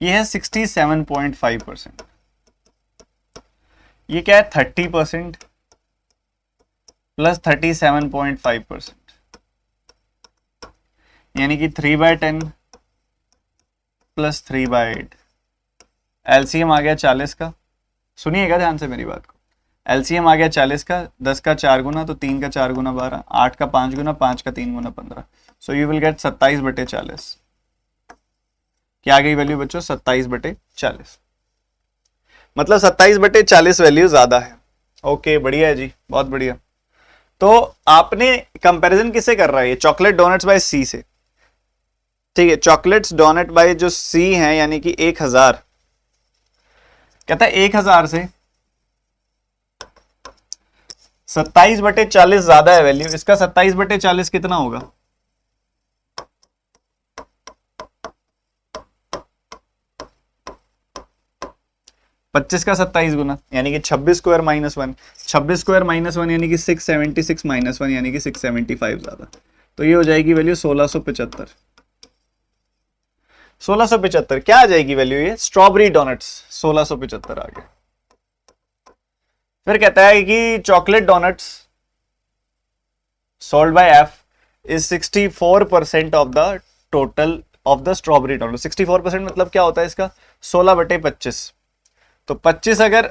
ये है 67.5%, ये क्या है 30% प्लस 37.5%, यानी कि 3/10 प्लस 3/8। एलसीएम आ गया 40 का, सुनिएगा ध्यान से मेरी बात को। एलसीएम आ गया 40 का, 10 का 4 गुना तो 3 का 4 गुना 12, 8 का 5 गुना, 5 का 3 गुना 15। So you will get 27/40। क्या आ गई वैल्यू बच्चों 27/40, मतलब 27/40 वैल्यू ज्यादा है। ओके बढ़िया है जी, बहुत बढ़िया। तो आपने कंपैरिजन किससे कर रहा है, ये चॉकलेट डोनट्स बाय सी से। ठीक है, चॉकलेट्स डोनट बाय जो सी है यानी कि 1000, कहता है 1000 से 27/40 ज्यादा है वैल्यू, इसका 27/40 कितना होगा, 25 का 27 गुना यानी कि 26 स्क्वायर माइनस 1, 26 स्क्वायर माइनस 1 यानी कि 676 माइनस 1 यानी कि 675 ज्यादा। तो ये हो जाएगी वैल्यू 1675। 1675 क्या आ जाएगी वैल्यू, ये स्ट्रॉबेरी डोनट्स 1675 आ गया। फिर कहता है कि chocolate donuts sold by F is 64% of the total of the strawberry donut. 64% मतलब क्या होता है इसका 16/25, तो 25 अगर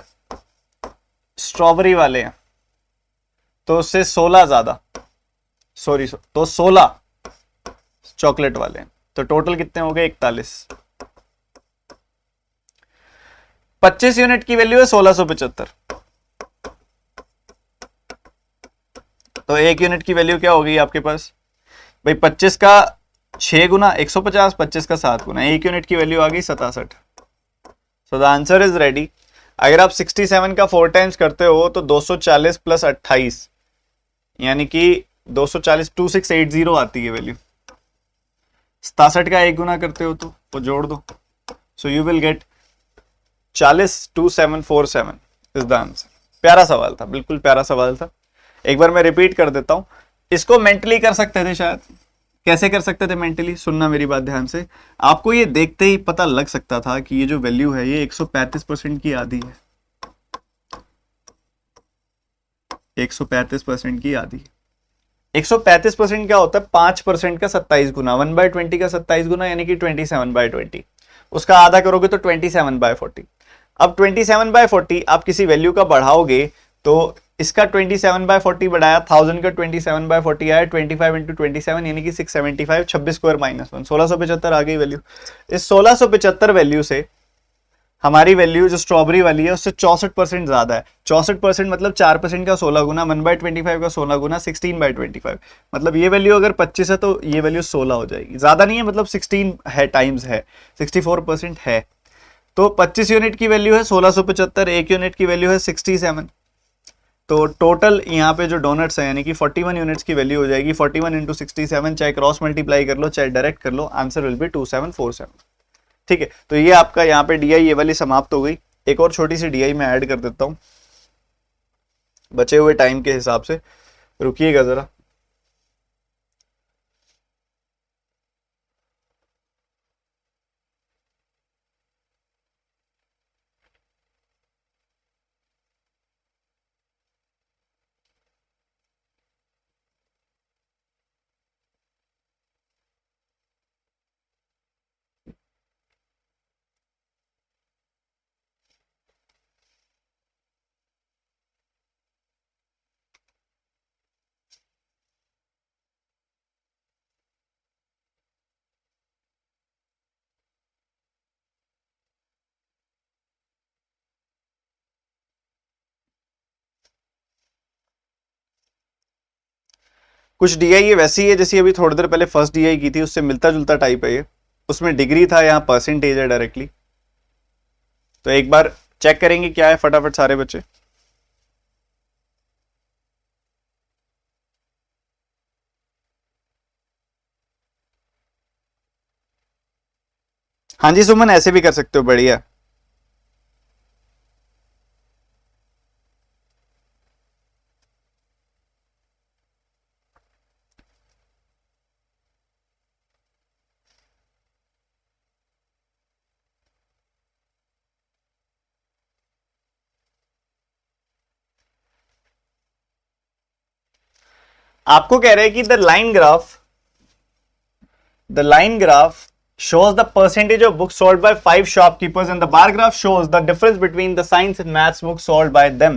स्ट्रॉबेरी वाले हैं तो उससे 16 ज्यादा, सॉरी तो 16 चॉकलेट वाले हैं, तो टोटल कितने हो गए 41। 25 यूनिट की वैल्यू है 1675, तो एक यूनिट की वैल्यू क्या होगी आपके पास भाई 25 का 6 गुना 150, 25 का 7 गुना, एक यूनिट की वैल्यू आ गई 67। So the answer is ready. अगर आप 67 का 4 टाइम्स करते हो तो 240 प्लस 28 यानी कि 240, 2680 आती है वैल्यू। 67 का 1 गुना करते हो तो वो जोड़ दो, so you will get 402747 is the answer. प्यारा सवाल था, बिल्कुल प्यारा सवाल था। एक बार मैं रिपीट कर देता हूं, इसको मेंटली कर सकते थे शायद। कैसे कर सकते थे मेंटली, सुनना मेरी बात ध्यान से। आपको ये देखते ही पता लग सकता था कि ये जो वैल्यू है ये 135% की आधी है, 135% की आधी। 135% क्या होता है 5% का 27 गुना, 1/20 का 27 गुना यानी कि 27/20, उसका आधा करोगे तो 27/40। अब 27/40 आप किसी वैल्यू का बढ़ाओगे तो इसका 27/40 बढ़ाया, 1000 का 27/40 आया, 25 इंटू 27 यानी कि 675, 26 स्क्वायर माइनस 1, 1675 आ गई वैल्यू। इस 1675 वैल्यू से हमारी वैल्यू जो स्ट्रॉबेरी वाली है उससे 64% ज्यादा है। 64% मतलब 4% का 16 गुना, 1/25 का 16 गुना, 16/25, मतलब ये वैल्यू अगर 25 है तो ये वैल्यू 16 हो जाएगी। ज्यादा नहीं है, मतलब 16 है, टाइम्स है, 64% है। तो 25 यूनिट की वैल्यू है 1675, एक यूनिट की वैल्यू है 67। तो टोटल यहाँ पे जो डोनट्स है यानी कि 41 यूनिट्स की वैल्यू हो जाएगी। 41 इंटू 67, चाहे क्रॉस मल्टीप्लाई कर लो चाहे डायरेक्ट कर लो, आंसर विल बी 2747। ठीक है, तो ये आपका यहाँ पे डी आई ये वाली समाप्त हो गई। एक और छोटी सी डी आई मैं ऐड कर देता हूं बचे हुए टाइम के हिसाब से, रुकिएगा जरा। कुछ डीआई ये वैसी है जैसी अभी थोड़ी देर पहले फर्स्ट डीआई की थी, उससे मिलता जुलता टाइप है ये। उसमें डिग्री था, यहाँ परसेंटेज है डायरेक्टली। तो एक बार चेक करेंगे क्या है फटाफट सारे बच्चे। हाँ जी सुमन, ऐसे भी कर सकते हो, बढ़िया। आपको कह रहे हैं कि the line graph shows the percentage of books sold by 5 shopkeepers and the bar graph shows the difference between the science and maths books sold by them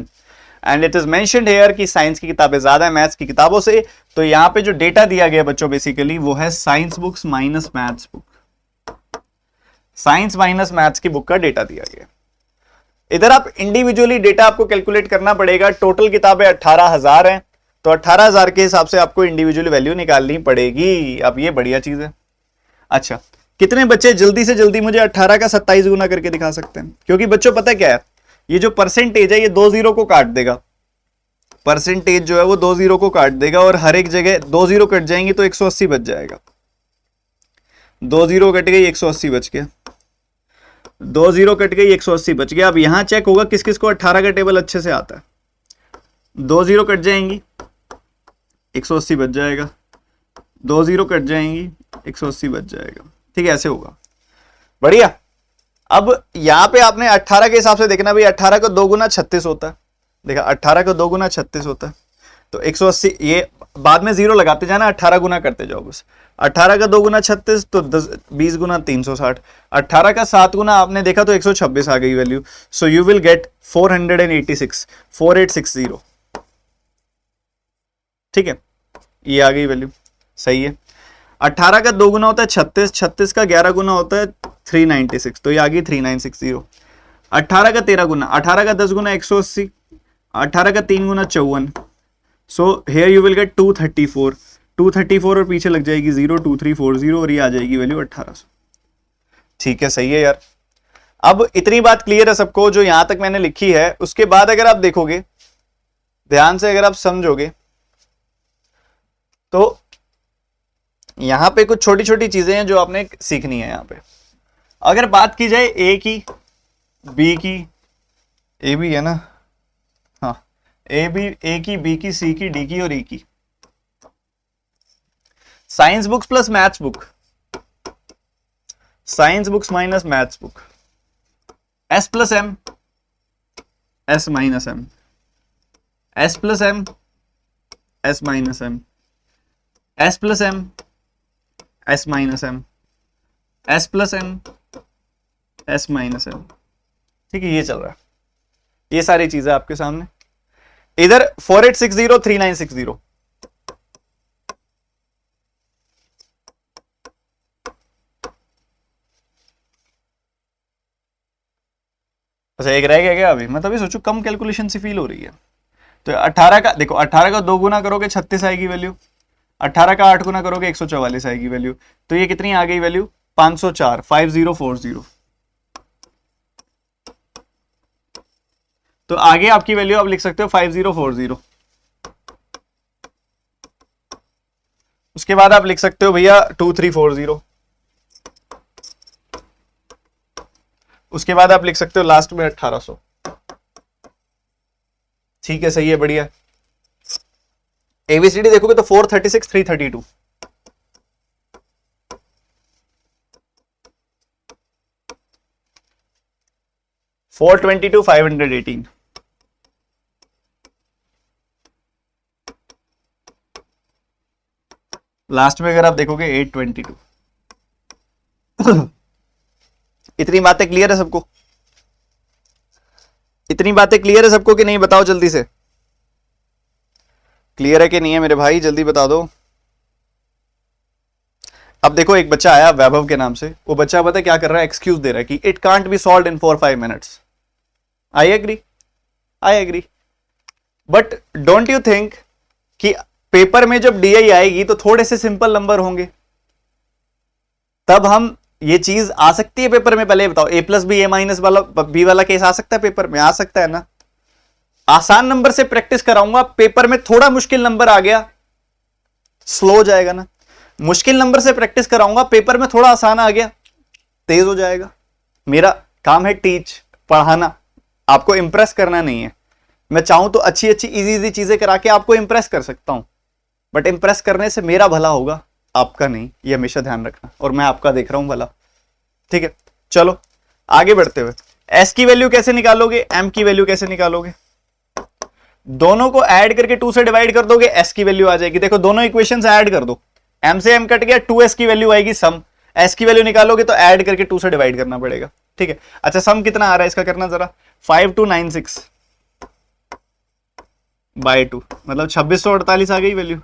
and it is mentioned here कि science की किताबें ज्यादा है maths की किताबों से। तो यहाँ पे जो डेटा दिया गया बच्चों बेसिकली वो है science books minus maths book, science minus maths की बुक का डेटा दिया गया। इधर आप इंडिविजुअली डेटा आपको कैलकुलेट करना पड़ेगा। टोटल किताबें 18,000 हैं, तो 18,000 के हिसाब से आपको इंडिविजुअली वैल्यू निकालनी पड़ेगी। अब ये बढ़िया चीज है। अच्छा, कितने बच्चे जल्दी से जल्दी मुझे 18 का 27 गुना करके दिखा सकते हैं? क्योंकि बच्चों पता क्या है, ये जो परसेंटेज है ये 2 जीरो को काट देगा। परसेंटेज जो है वो 2 जीरो को काट देगा और हर एक जगह 2 जीरो कट जाएंगी तो 180 बच जाएगा। 2 जीरो कट गई, 180 बच गया। 2 जीरो कट गई, 180 बच गया। अब यहां चेक होगा किस किस को 18 का टेबल अच्छे से आता है। 2 जीरो कट जाएंगी, 180 बच जाएगा। 2 जीरो कट जाएंगी, 180 बच जाएगा। ठीक है, ऐसे होगा, बढ़िया। अब यहां पे आपने 18 के हिसाब से देखना भाई, 18 का 2 गुना 36 होता है। देखा, 18 का 2 गुना 36 होता है, तो 180, ये बाद में जीरो लगाते जाना, 18 गुना करते जाओ बस। 18 का 2 गुना 36 तो 20 गुना 360। 18 का 7 गुना आपने देखा तो 126 आ गई value. So you will get 486, 4860। ठीक है, ये आ गई वैल्यू, सही है। 18 का 2 गुना होता है 36, 36 का 11 गुना होता है 396, तो ये आ गई 3960। 18 का 13 गुना, 18 का 10 गुना 180, 18 का 3 गुना 54। So here you will get 234, 234 और पीछे लग जाएगी 02340 और ये आ जाएगी वैल्यू 1800। ठीक है, सही है यार। अब इतनी बात क्लियर है सबको जो यहां तक मैंने लिखी है। उसके बाद अगर आप देखोगे ध्यान से, अगर आप समझोगे तो यहां पे कुछ छोटी छोटी चीजें हैं जो आपने सीखनी है। यहां पे अगर बात की जाए ए की, बी की, ए भी है ना, हाँ, ए की, बी की, सी की, डी की और ई की। Science books plus maths book, science books minus maths book, S plus M, S minus M, S plus M, S minus M, S plus M, S minus M, S plus M, S minus M. ठीक है, ये चल रहा है, ये सारी चीजें आपके सामने। इधर 4860, 3960। अच्छा, एक रह गया क्या अभी? मैं तभी सोचू कम कैलकुलेशन सी फील हो रही है। तो 18 का देखो, 18 का 2 गुना करोगे 36 आएगी वैल्यू। 18 का 8 गुना करोगे 144 आएगी वैल्यू। तो ये कितनी आ गई वैल्यू? 504, 5040। तो आगे आपकी वैल्यू आप लिख सकते हो 5040। उसके बाद आप लिख सकते हो भैया 2340। उसके बाद आप लिख सकते हो लास्ट में 1800। ठीक है, सही है, बढ़िया। एबीसीडी देखोगे तो 436 332, फोर 422 518, लास्ट में अगर आप देखोगे 822। इतनी बातें क्लियर है सबको? इतनी बातें क्लियर है सबको कि नहीं? बताओ जल्दी से, क्लियर है कि नहीं है मेरे भाई? जल्दी बता दो। अब देखो, एक बच्चा आया वैभव के नाम से, वो बच्चा पता क्या कर रहा है, एक्सक्यूज दे रहा है कि it can't be solve in 4-5 minutes. I agree, I agree, but don't you think कि पेपर में जब डीआई आएगी तो थोड़े से सिंपल नंबर होंगे, तब हम ये चीज आ सकती है पेपर में? पहले बताओ, ए प्लस बी ए माइनस वाला बी वाला केस आ सकता है पेपर में? आ सकता है ना? आसान नंबर से प्रैक्टिस कराऊंगा, पेपर में थोड़ा मुश्किल नंबर आ गया, स्लो हो जाएगा ना। मुश्किल नंबर से प्रैक्टिस कराऊंगा, पेपर में थोड़ा आसान आ गया, तेज हो जाएगा। मेरा काम है टीच, पढ़ाना, आपको इंप्रेस करना नहीं है। मैं चाहूं तो अच्छी अच्छी इजी इजी चीजें करा के आपको इंप्रेस कर सकता हूं, बट इंप्रेस करने से मेरा भला होगा, आपका नहीं, ये हमेशा ध्यान रखना। और मैं आपका देख रहा हूं भला, ठीक है? चलो आगे बढ़ते हुए, एस की वैल्यू कैसे निकालोगे, एम की वैल्यू कैसे निकालोगे? दोनों को ऐड करके 2 से डिवाइड कर दोगे, एस की वैल्यू आ जाएगी। देखो दोनों इक्वेशन ऐड कर दो, एम से एम कट गया, 2s की वैल्यू आएगी सम। एस की वैल्यू निकालोगे तो ऐड करके 2 से डिवाइड करना पड़ेगा, ठीक है? अच्छा, सम कितना आ रहा है इसका करना जरा, 5296 बाय 2, मतलब 2648 आ गई वैल्यू।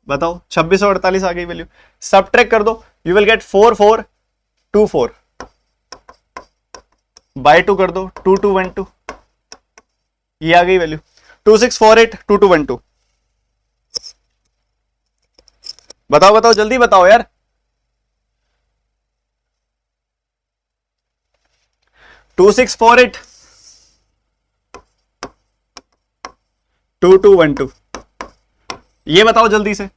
बताओ, 2648 आ गई वैल्यू। सबट्रैक्ट कर दो, यू विल गेट 4424 बाय 2 कर दो, 2212, ये आ गई वैल्यू। 2648 2212, बताओ बताओ जल्दी बताओ यार। 2648 2212, ये बताओ जल्दी से।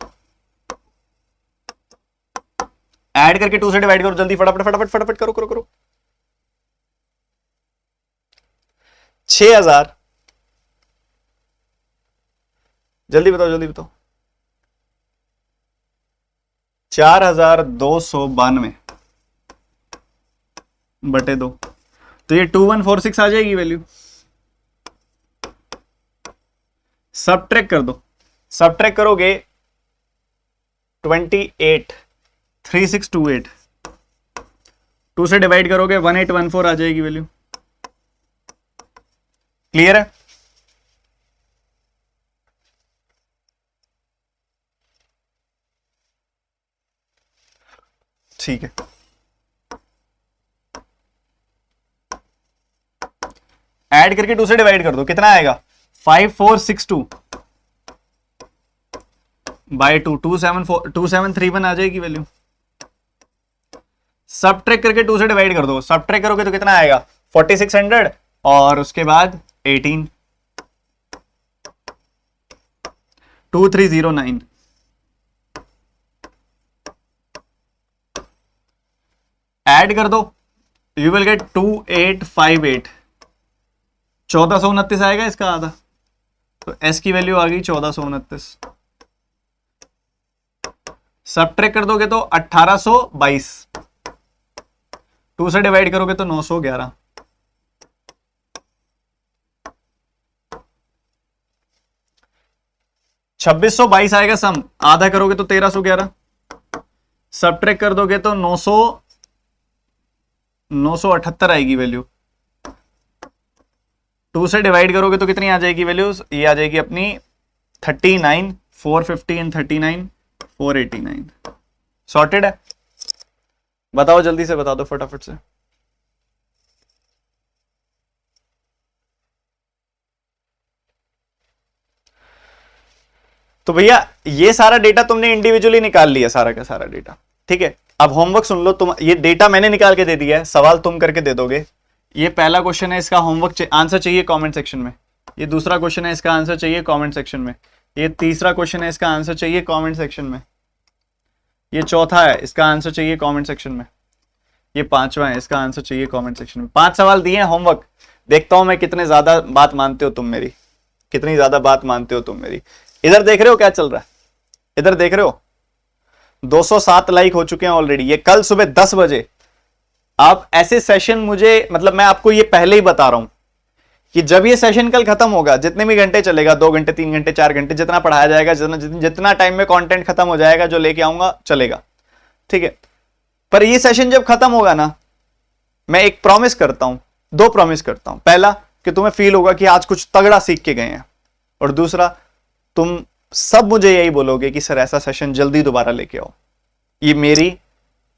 ऐड करके 2 से डिवाइड करो जल्दी, फटाफट फटाफट फटाफट करो करो करो। 6000, जल्दी बताओ जल्दी बताओ। 4292 बटे 2, तो ये 2146 आ जाएगी वैल्यू। सबट्रैक्ट कर दो, सबट्रैक्ट करोगे 28 3628, 2 से डिवाइड करोगे 1814 आ जाएगी वैल्यू। क्लियर है? ठीक है, ऐड करके 2 से डिवाइड कर दो, कितना आएगा, 5462 बाय 2, 2731 आ जाएगी वैल्यू। सबट्रैक्ट करके 2 से डिवाइड कर दो, सबट्रैक्ट करोगे तो कितना आएगा, 4600 और उसके बाद 18, 2309। ऐड कर दो, यू विल गेट 2858, 1429 आएगा इसका आधा, तो एस की वैल्यू आ गई 1429। सबट्रैक्ट कर दोगे तो 1822, 2 से डिवाइड करोगे तो 911, $2622 आएगा सम, आधा करोगे तो 1311, सबट्रैक्ट कर दोगे तो 978 आएगी वैल्यू। 2 से डिवाइड करोगे तो कितनी आ जाएगी वैल्यू, ये आ जाएगी अपनी 39 450 एंड 39 489। सॉर्टेड है? बताओ जल्दी से, बता दो फटाफट से। तो भैया ये सारा डेटा तुमने इंडिविजुअली निकाल लिया, सारा का सारा डेटा, ठीक है? अब होमवर्क सुन लो तुम, ये डेटा मैंने निकाल के दे दिया है, सवाल तुम करके दे दोगे। ये पहला क्वेश्चन है, इसका होमवर्क आंसर चाहिए कमेंट सेक्शन में। ये दूसरा क्वेश्चन है, इसका आंसर चाहिए कमेंट सेक्शन में। ये तीसरा क्वेश्चन है, इसका आंसर चाहिए कमेंट सेक्शन में। ये चौथा है, इसका आंसर चाहिए कमेंट सेक्शन में। ये 5वां है, इसका आंसर चाहिए कमेंट सेक्शन में। 5 सवाल दिए हैं होमवर्क, देखता हूं मैं कितने ज्यादा बात मानते हो तुम मेरी, कितनी ज्यादा बात मानते हो तुम मेरी। इधर देख रहे हो क्या चल रहा है, इधर देख रहे हो 207 लाइक हो चुके हैं ऑलरेडी। ये कल सुबह 10 बजे आप ऐसे सेशन मुझे, मतलब मैं आपको ये पहले ही बता रहा हूं कि जब ये सेशन कल खत्म होगा, जितने भी घंटे चलेगा, 2 घंटे 3 घंटे 4 घंटे, जितना पढ़ाया जाएगा, जितना टाइम में कंटेंट खत्म हो जाएगा, जो लेके आऊंगा चलेगा, ठीक है। पर ये सेशन जब खत्म होगा ना, मैं एक प्रॉमिस करता हूं, 2 प्रॉमिस करता हूं। पहला कि तुम्हें फील होगा कि आज कुछ तगड़ा सीख के गए हैं, और दूसरा तुम सब मुझे यही बोलोगे कि सर ऐसा सेशन जल्दी दोबारा लेके आओ। ये मेरी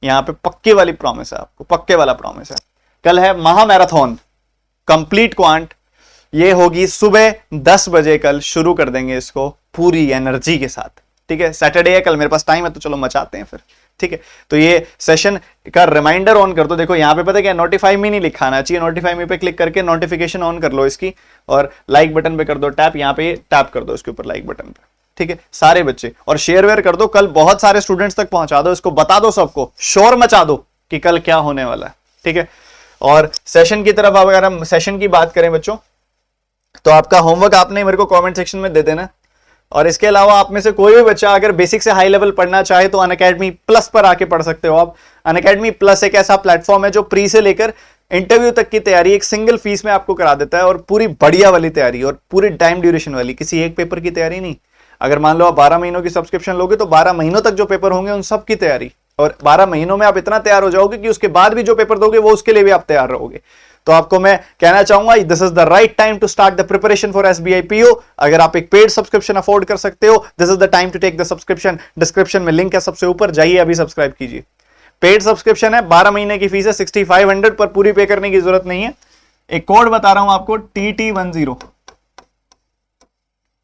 यहां पे पक्के वाली प्रॉमिस है, आपको पक्के वाला प्रॉमिस है। कल है महामैराथन कंप्लीट क्वांट, ये होगी सुबह 10 बजे, कल शुरू कर देंगे इसको पूरी एनर्जी के साथ, ठीक है। सैटरडे है कल, मेरे पास टाइम है, तो चलो मचाते हैं फिर, ठीक है। तो ये सेशन का रिमाइंडर ऑन कर दो। देखो यहाँ पे पता है क्या, नोटिफाई मी नहीं लिखा आना चाहिए, नोटिफाई मी पे क्लिक करके नोटिफिकेशन ऑन कर लो इसकी, और लाइक बटन पे कर दो टैप, यहाँ पे टैप कर दो इसके ऊपर लाइक बटन पे, ठीक है। सारे बच्चे, और शेयर वेयर कर दो, कल बहुत सारे स्टूडेंट्स तक पहुंचा दो इसको, बता दो सबको, शोर मचा दो कि कल क्या होने वाला है, ठीक है। और सेशन की तरफ अगर हम सेशन की बात करें बच्चों, तो आपका होमवर्क आपने मेरे को कमेंट सेक्शन में दे देना। और इसके अलावा आप में से कोई भी बच्चा अगर बेसिक से हाई लेवल पढ़ना चाहे तो अनअकैडमी प्लस पर आके पढ़ सकते हो आप। अनअकैडमी प्लस एक ऐसा प्लेटफॉर्म है जो प्री से लेकर इंटरव्यू तक की तैयारी एक सिंगल फीस में आपको करा देता है, और पूरी बढ़िया वाली तैयारी, और पूरी टाइम ड्यूरेशन वाली, किसी एक पेपर की तैयारी नहीं। अगर मान लो आप 12 महीनों की सब्सक्रिप्शन लोगे तो 12 महीनों तक जो पेपर होंगे उन सब की तैयारी, और 12 महीनों में आप इतना तैयार हो जाओगे कि उसके बाद भी जो पेपर दोगे वो उसके लिए भी आप तैयार रहोगे। तो आपको मैं कहना चाहूंगा, this is the right time to start the preparation for SBI PO. अगर आप एक पेड सब्सक्रिप्शन अफोर्ड कर सकते हो, this is the time to take the subscription. Description में लिंक है सबसे ऊपर, जाइए अभी सब्सक्राइब कीजिए। पेड सब्सक्रिप्शन है, 12 महीने की फीस है 6500 पर, पूरी पे करने की जरूरत नहीं है। एक कोड बता रहा हूं आपको, TT10,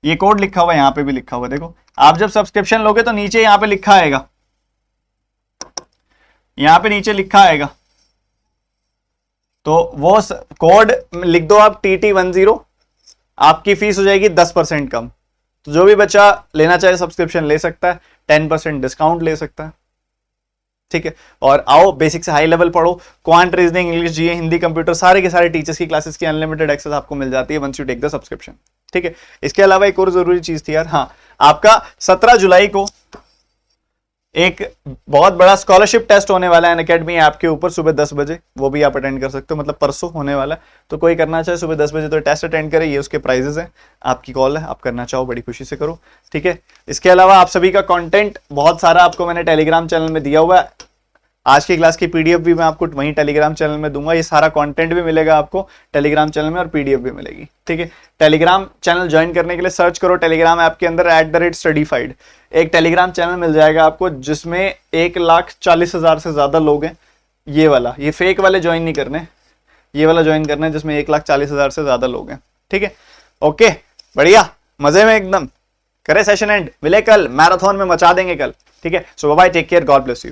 ये कोड लिखा हुआ है, यहां पे भी लिखा हुआ है, देखो। आप जब सब्सक्रिप्शन लोगे तो नीचे यहां पे लिखा आएगा, यहां पे नीचे लिखा आएगा, तो वो कोड लिख दो आप, TT10, आपकी फीस हो जाएगी 10% कम। तो जो भी बच्चा लेना चाहे सब्सक्रिप्शन ले सकता है, 10% डिस्काउंट ले सकता है, ठीक है। और आओ बेसिक से हाई लेवल पढ़ो, क्वांट, रीजनिंग, इंग्लिश, जीए, हिंदी, कंप्यूटर, सारे के सारे टीचर्स की क्लासेस की अनलिमिटेड एक्सेस आपको मिल जाती है once you take the subscription, ठीक है। इसके अलावा एक और जरूरी चीज थी यार, हाँ, आपका 17 जुलाई को एक बहुत बड़ा स्कॉलरशिप टेस्ट होने वाला है अनअकैडमी ऐप के ऊपर सुबह 10 बजे, वो भी आप अटेंड कर सकते हो, मतलब परसों होने वाला है। तो कोई करना चाहे सुबह 10 बजे तो टेस्ट अटेंड करे, ये उसके प्राइजेस हैं, आपकी कॉल है, आप करना चाहो बड़ी खुशी से करो, ठीक है। इसके अलावा आप सभी का कंटेंट बहुत सारा आपको मैंने टेलीग्राम चैनल में दिया हुआ है। आज की क्लास की पीडीएफ भी मैं आपको वहीं टेलीग्राम चैनल में दूंगा, ये सारा कंटेंट भी मिलेगा आपको टेलीग्राम चैनल में, और पीडीएफ भी मिलेगी, ठीक है। टेलीग्राम चैनल ज्वाइन करने के लिए सर्च करो टेलीग्राम ऐप के अंदर @studyfied, एक टेलीग्राम चैनल मिल जाएगा आपको जिसमें 1,40,000 से ज्यादा लोग हैं। ये वाला, ये फेक वाले ज्वाइन नहीं करने, ये वाला ज्वाइन करना है जिसमें 1,40,000 से ज्यादा लोग हैं, ठीक है। ओके, बढ़िया, मजे में एकदम। करे सेशन एंड, मिले कल मैराथन में, मचा देंगे कल, ठीक है। So bye, take care, God bless you.